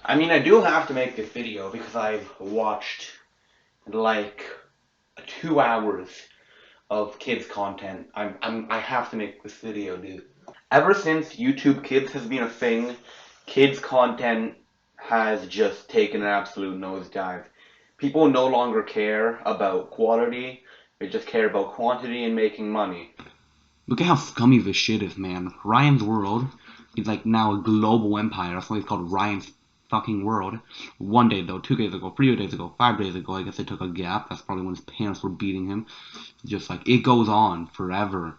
I mean, I do have to make this video because I've watched like 2 hours of kids content. I have to make this video, dude. Ever since YouTube Kids has been a thing, kids content has just taken an absolute nosedive. People no longer care about quality, they just care about quantity and making money. Look at how scummy this shit is, man. Ryan's World is like now a global empire. That's why it's called Ryan's fucking World. One day though, 2 days ago, 3 days ago, 5 days ago, I guess they took a gap. That's probably when his parents were beating him. Just like, it goes on forever.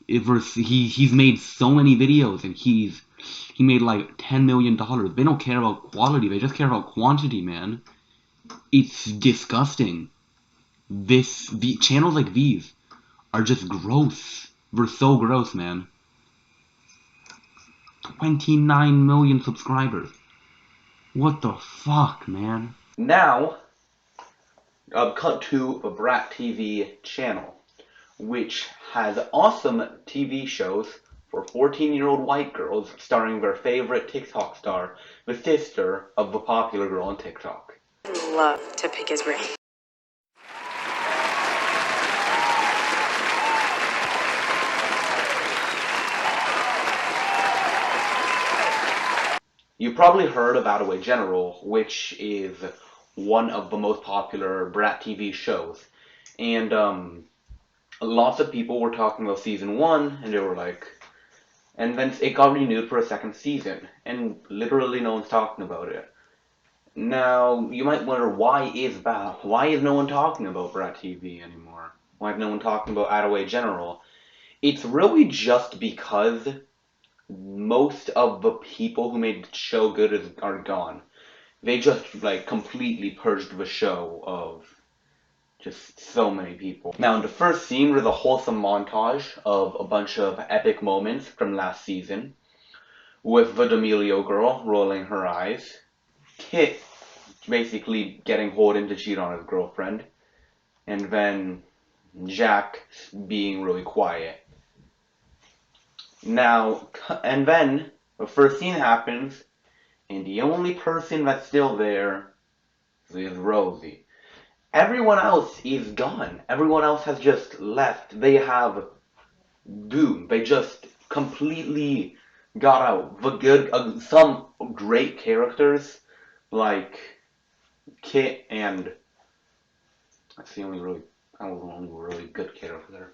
He's made so many videos and he made like $10 million. They don't care about quality, they just care about quantity, man. It's disgusting. The channels like these are just gross. They're so gross, man. 29 million subscribers. What the fuck, man? Now, cut to the Brat TV channel, which has awesome TV shows for 14-year-old white girls starring their favorite TikTok star, the sister of the popular girl on TikTok. I'd love to pick his brain. You've probably heard of Out of Way General, which is one of the most popular Brat TV shows. And lots of people were talking about season 1, and they were like, and then it got renewed for a second season, and literally no one's talking about it. Now, you might wonder, why is that? Why is no one talking about Brat TV anymore? Why is no one talking about Out of Way General? It's really just because most of the people who made the show good are gone. They just like completely purged the show of just so many people. Now in the first scene was a wholesome montage of a bunch of epic moments from last season, with the D'Amelio girl rolling her eyes, Kit basically getting Holden to cheat on his girlfriend, and then Jack being really quiet. Now, and then the first scene happens, and the only person that's still there is Rosie. Everyone else is gone. Everyone else has just left. They have, boom, they just completely got out. The good, some great characters, like Kit and, that's the only really, really good character there.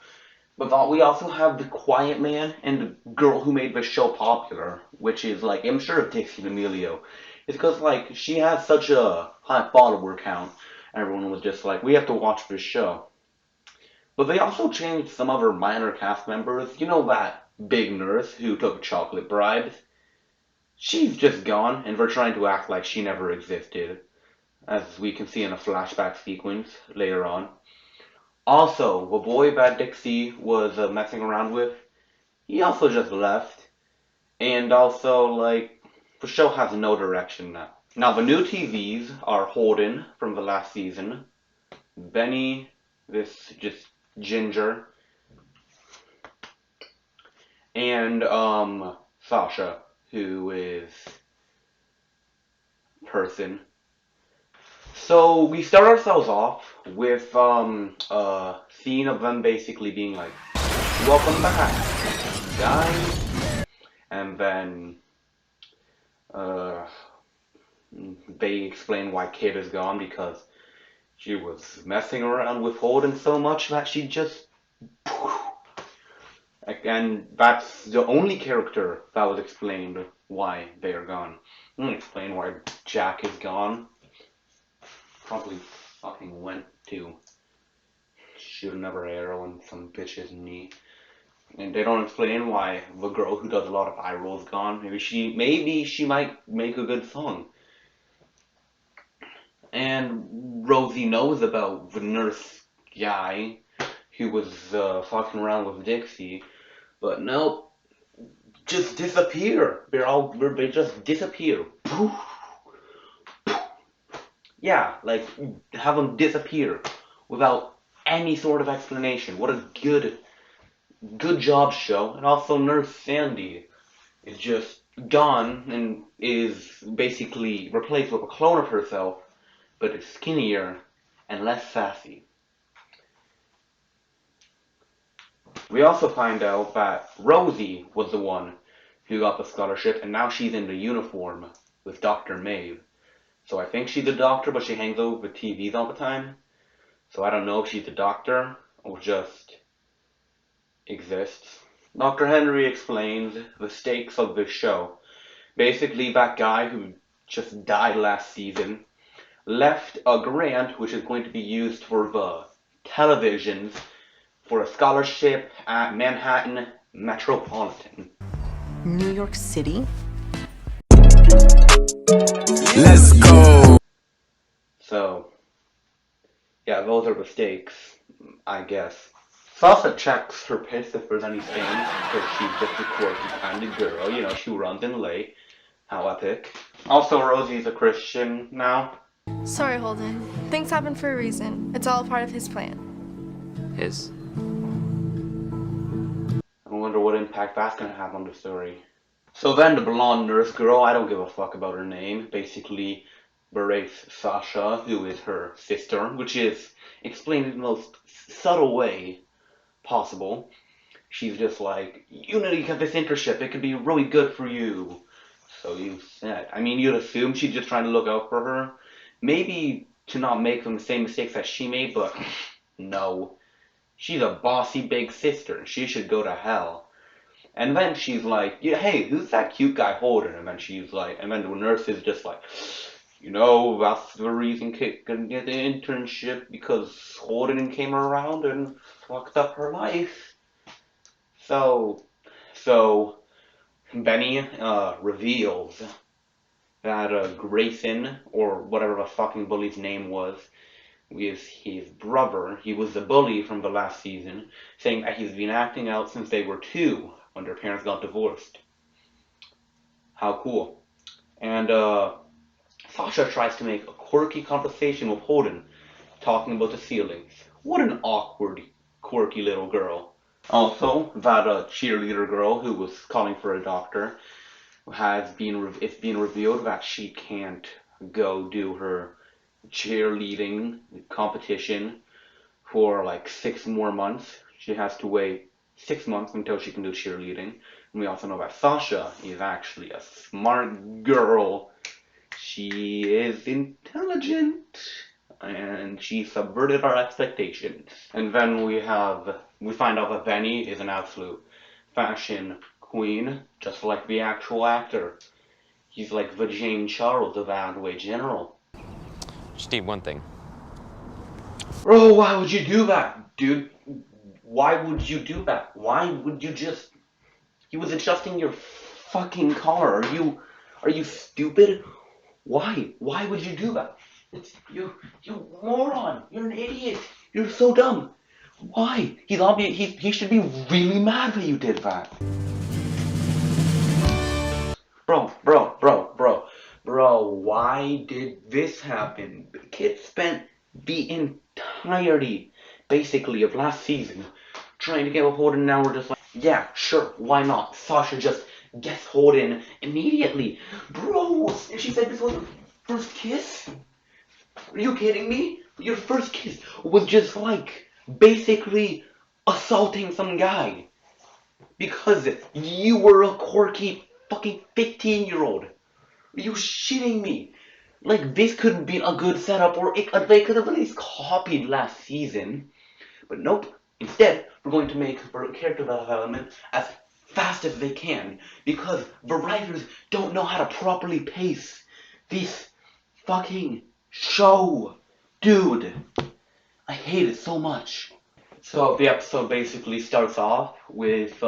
But we also have the quiet man and the girl who made the show popular, which is like, I'm sure of Dixie D'Amelio. It's because like she has such a high follower count, everyone was just like, we have to watch this show. But they also changed some other minor cast members. You know that big nurse who took chocolate bribes? She's just gone, and they're trying to act like she never existed, as we can see in a flashback sequence later on. Also, the boy that Dixie was messing around with, he also just left. And also, like, the show has no direction now. Now, the new TVs are Holden from the last season, Benny, this just ginger, and, Sasha, who is person. So we start ourselves off with a scene of them basically being like, welcome back, guys. And then they explain why Kid is gone, because she was messing around with Holden so much that she just, and that's the only character that was explained why they are gone. I'm gonna explain why Jack is gone. Probably fucking went to shoot another arrow in some bitch's knee. And they don't explain why the girl who does a lot of eye rolls is gone. Maybe she might make a good song. And Rosie knows about the nurse guy who was fucking around with Dixie, but nope, just disappear. They just disappear. Poof. Yeah, like, have them disappear without any sort of explanation. What a good job, show. And also Nurse Sandy is just gone and is basically replaced with a clone of herself, but is skinnier and less sassy. We also find out that Rosie was the one who got the scholarship, and now she's in the uniform with Dr. Maeve. So I think she's a doctor, but she hangs out with TVs all the time. So I don't know if she's a doctor or just exists. Dr. Henry explains the stakes of this show. Basically, that guy who just died last season left a grant which is going to be used for the televisions for a scholarship at Manhattan Metropolitan. New York City? Let's go. So, yeah, those are the stakes, I guess. Sasha checks her piss if there's any stains, because she's just a quirky kind of girl. You know, she runs in late. How epic. Also, Rosie's a Christian now. Sorry, Holden. Things happen for a reason. It's all a part of his plan. His. I wonder what impact that's gonna have on the story. So then the blonde nurse girl, I don't give a fuck about her name, basically berates Sasha, who is her sister, which is explained in the most subtle way possible. She's just like, you know, you get this internship, it could be really good for you. So you said, I mean, you'd assume she's just trying to look out for her. Maybe to not make the same mistakes that she made, but no. She's a bossy big sister, and she should go to hell. And then she's like, yeah, hey, who's that cute guy holding? And then she's like, and then the nurse is just like, you know, that's the reason Kit couldn't get the internship, because Holden came around and fucked up her life. So Benny reveals that Grayson, or whatever the fucking bully's name was his brother. He was the bully from the last season, saying that he's been acting out since they were 2 when their parents got divorced. How cool. And Sasha tries to make a quirky conversation with Holden, talking about the ceilings. What an awkward, quirky little girl. Also, that cheerleader girl who was calling for a doctor it's been revealed that she can't go do her cheerleading competition for like 6 more months. She has to wait 6 months until she can do cheerleading. And we also know that Sasha is actually a smart girl. She is intelligent, and she subverted our expectations. And then we find out that Benny is an absolute fashion queen, just like the actual actor. He's like the Jane Charles of Adway General. Just need one thing. Bro, why would you do that, dude? Why would you do that? Why would you just... He was adjusting your fucking car. Are you stupid? Why? Why would you do that? You moron. You're an idiot. You're so dumb. Why? He should be really mad that you did that. Bro, why did this happen? Kidz spent the entirety, basically, of last season trying to get with Holden, and now we're just like, yeah, sure, why not? Sasha just gets Holden immediately. Bro, she said this was her first kiss? Are you kidding me? Your first kiss was just like, basically, assaulting some guy. Because you were a quirky fucking 15-year-old. Are you shitting me? Like, this could have been a good setup, or they could have at least copied last season. But nope. Instead, we're going to make character development as fast as they can, because the writers don't know how to properly pace this fucking show. Dude, I hate it so much. So the episode basically starts off with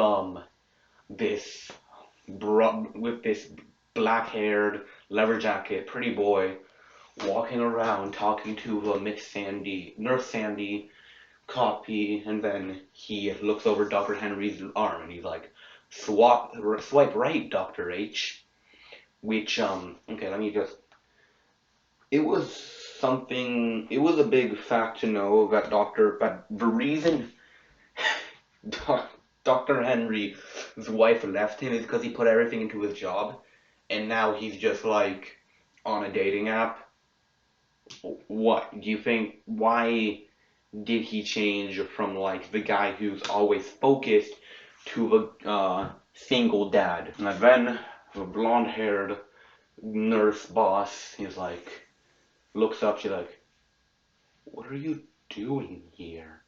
this black-haired, leather jacket, pretty boy walking around talking to Nurse Sandy, copy, and then he looks over Dr. Henry's arm and he's like, swipe right, Dr. H. Which okay, let me just. It was a big fact to know that the reason Dr. Henry's wife left him is because he put everything into his job, and now he's just like on a dating app. What do you think? Why did he change from like the guy who's always focused to the single dad? And then the blonde-haired nurse boss is like looks up. She's like, "What are you doing here?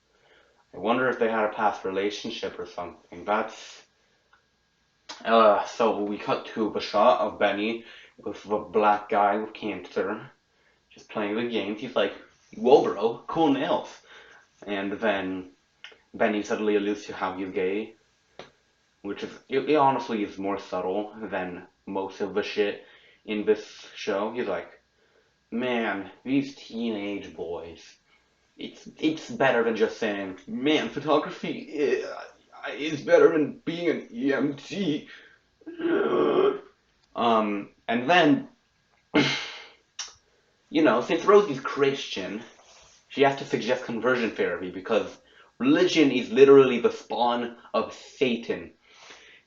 I wonder if they had a past relationship or something." That's so we cut to the shot of Benny with the black guy with cancer, just playing the games. He's like, "Whoa, bro, cool nails." And then Benny suddenly alludes to how he's gay, which is it honestly is more subtle than most of the shit in this show. He's like, "Man, these teenage boys. It's better than just saying, man, photography is better than being an EMT." And then, since Rosie's Christian, she has to suggest conversion therapy because religion is literally the spawn of Satan.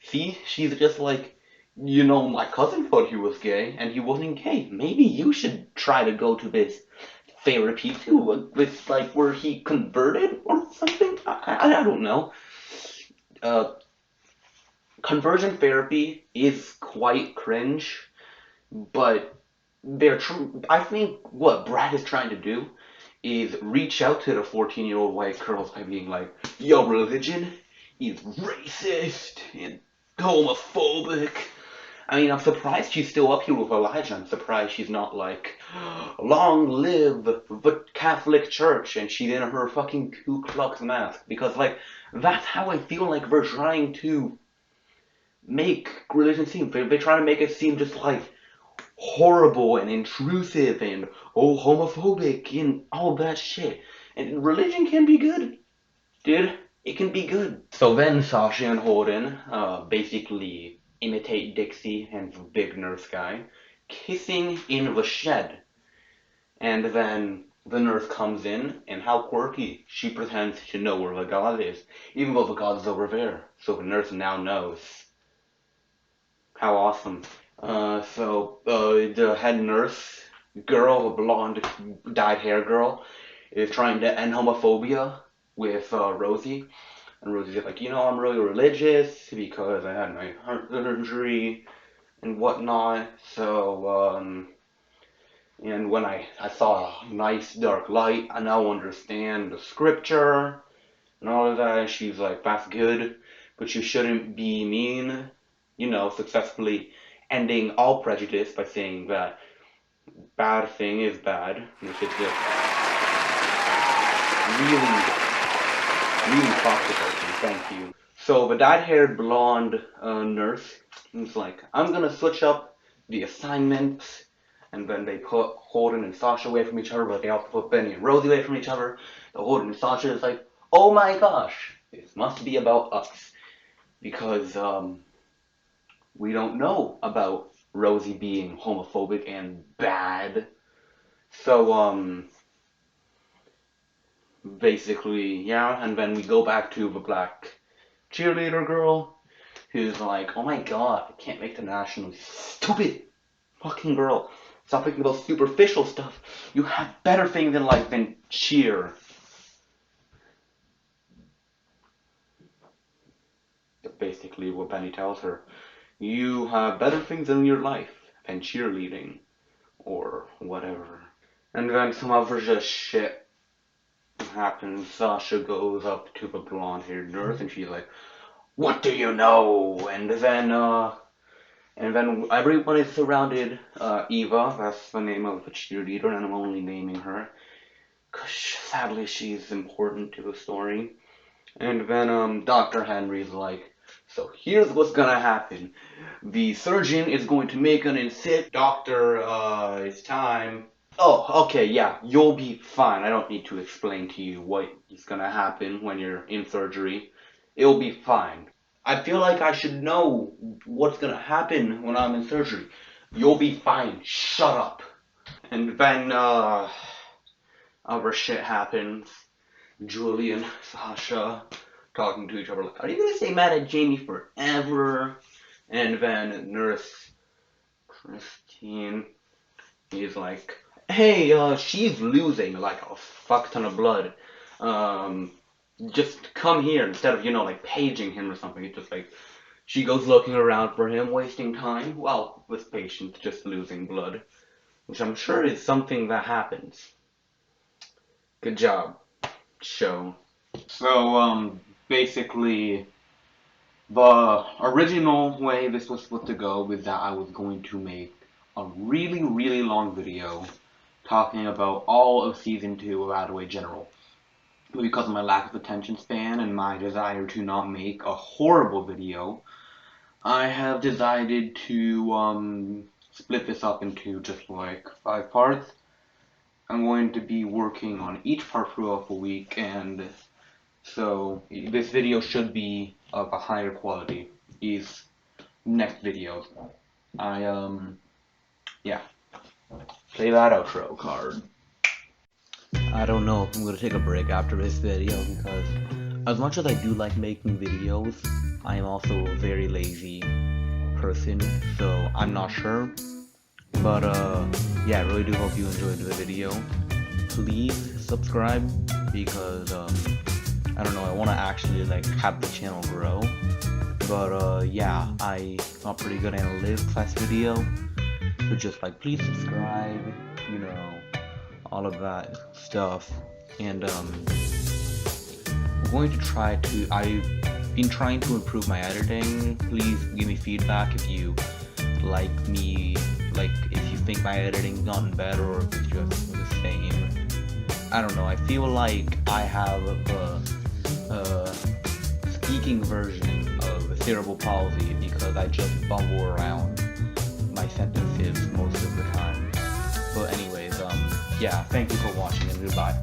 See, she's just like, my cousin thought he was gay and he wasn't gay. Maybe you should try to go to this therapy too, with like where he converted or something. I don't know. Uh, Conversion therapy is quite cringe, but they're true. I think what Brad is trying to do is reach out to the 14-year-old white girls by being like, "Yo, religion is racist and homophobic." I mean, I'm surprised she's still up here with Elijah. I'm surprised she's not like, "Long live the Catholic Church," and she's in her fucking Ku Klux mask. Because, like, that's how I feel like we're trying to make religion seem. They're trying to make it seem just like horrible and intrusive and homophobic and all that shit. And religion can be good, dude. It can be good. So then Sasha and Holden basically imitate Dixie and the big nurse guy kissing in the shed. And then the nurse comes in, and how quirky, she pretends to know where the god is, even though the god is over there. So the nurse now knows. How awesome. The head nurse girl, the blonde dyed hair girl, is trying to end homophobia with Rosie. And Rosie's like, I'm really religious because I had my heart surgery and whatnot. So, and when I saw a nice dark light, I now understand the scripture and all of that. And she's like, "That's good, but you shouldn't be mean." Successfully ending all prejudice by saying that bad thing is bad, which is just really, really thought-provoking. Thank you. So the dyed-haired blonde nurse is like, "I'm gonna switch up the assignments," and then they put Holden and Sasha away from each other, but they also put Benny and Rosie away from each other. The Holden and Sasha is like, "Oh my gosh, this must be about us," because we don't know about Rosie being homophobic and bad. So, basically, yeah, and then we go back to the black cheerleader girl, who's like, "Oh my god, I can't make the nationals. Stupid fucking girl. Stop thinking about superficial stuff. You have better things in life than cheer." That's basically what Benny tells her. You have better things in your life than cheerleading or whatever. And then some other just shit happens. Sasha goes up to the blonde-haired nurse and she's like, "What do you know?" And then everyone is surrounded. Eva, that's the name of the cheerleader, and I'm only naming her because sadly she's important to the story. And then Dr. Henry's like, "So here's what's gonna happen. The surgeon is going to make an incision." "Doctor, it's time." "Oh, okay, yeah, you'll be fine. I don't need to explain to you what is gonna happen when you're in surgery. It'll be fine." "I feel like I should know what's gonna happen when I'm in surgery." "You'll be fine. Shut up." And then, other shit happens. Julie and Sasha talking to each other like, are you gonna stay mad at Jamie forever? And then Nurse Christine is like, hey, she's losing like a fuck ton of blood. Just come here instead of, like paging him or something. It's just like, she goes looking around for him, wasting time, while this patient's just losing blood. Which I'm sure is something that happens. Good job, show. So, basically, the original way this was supposed to go was that I was going to make a really, really long video talking about all of Season 2 of Attaway General. But because of my lack of attention span and my desire to not make a horrible video, I have decided to split this up into just like 5 parts. I'm going to be working on each part throughout the week, and so this video should be of a higher quality. These next videos. Yeah. Play that outro card. I don't know if I'm gonna take a break after this video because as much as I do like making videos, I am also a very lazy person, so I'm not sure. But yeah, I really do hope you enjoyed the video. Please subscribe because I don't know, I want to actually like have the channel grow. But yeah, I got pretty good analytics last video, so just like please subscribe, all of that stuff. And I'm going to try to, I've been trying to improve my editing. Please give me feedback if you like me, like if you think my editing's gotten better or if it's just the same. I don't know, I feel like I have the speaking version of cerebral palsy because I just bumble around my sentences most of the time. But anyways, yeah, thank you for watching and goodbye.